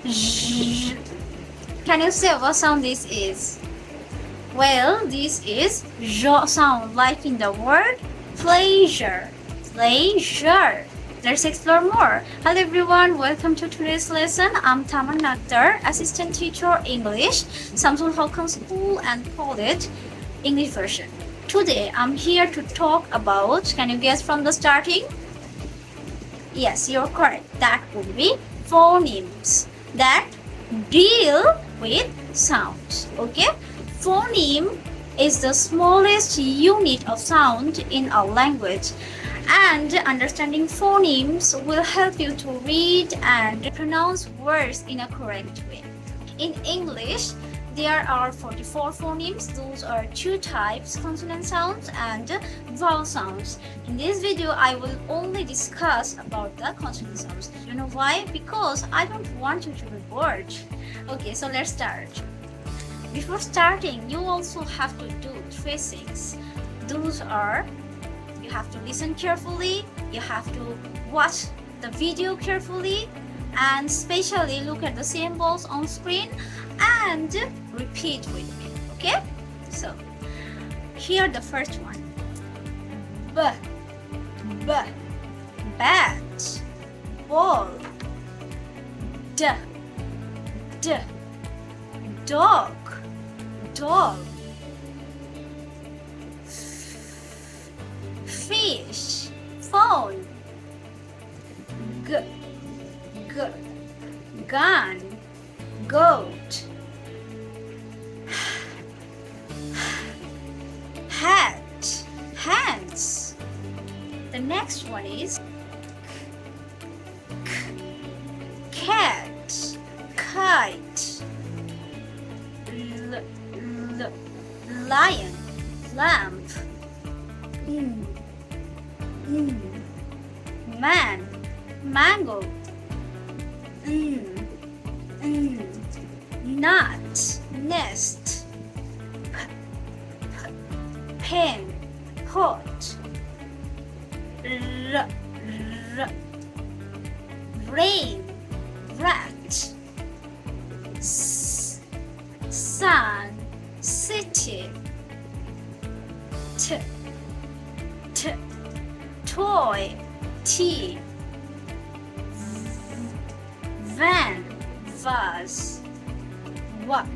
J. Can you say what sound this is? Well, this is J sound, like in the word pleasure. Pleasure. Let's explore more. Hello everyone, welcome to today's lesson. I'm Taman Akhtar, Assistant Teacher English, Samsul Halkan School and College, English version. Today I'm here to talk about, can you guess from the starting? Yes, you're correct. That would be phonemes that deal with sounds. Okay? Phoneme is the smallest unit of sound in a language, and understanding phonemes will help you to read and pronounce words in a correct way. In English, there are 44 phonemes. Those are two types, consonant sounds and vowel sounds. In this video, I will only discuss about the consonant sounds. You know why? Because I don't want you to be bored. Okay, so let's start. Before starting, you also have to do 3 things. Those are, you have to listen carefully, you have to watch the video carefully, and especially look at the symbols on screen and repeat with me. Okay? So here the first one. B, b, bat, ball. D, d, dog, dog. Fish, phone. G, g, gun, goat. Hat, hands. The next one is cat, kite. Lion, lamp. Man, mango. Nut, nest. Pen, pot. Rain, rat. Sun, city. Toy, tea. Van, vase. What?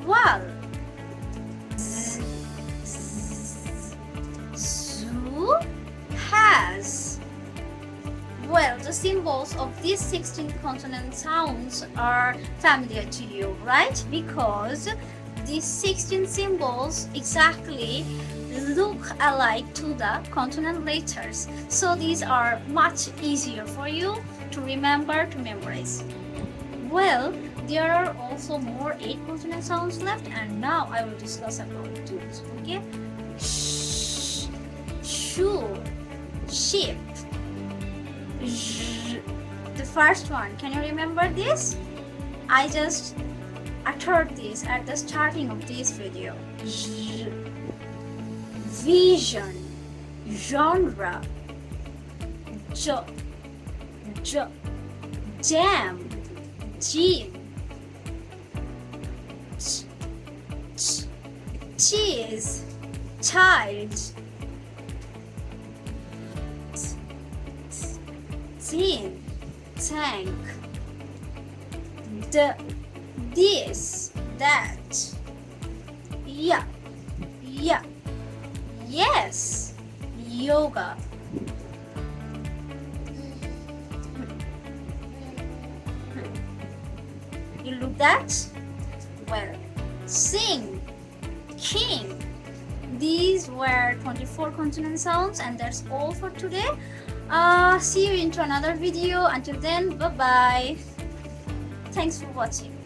Wall. Zoo, has. Well, the symbols of these 16 consonant sounds are familiar to you, right? Because these 16 symbols exactly look alike to the consonant letters. So these are much easier for you to remember, to memorize. Well, there are also more 8 consonant sounds left, and now I will discuss about those. Okay? Sh, shoe, sheep. J. The first one, can you remember this? I just uttered this at the starting of this video. J. Vision, genre. J. Jam, gym. Cheese, child. Tin, tank. This, that. Yeah, yes, yoga. You look that? Well, sing, king. These were 24 consonant sounds, and that's all for today. See you into another video. Until then, bye bye. Thanks for watching.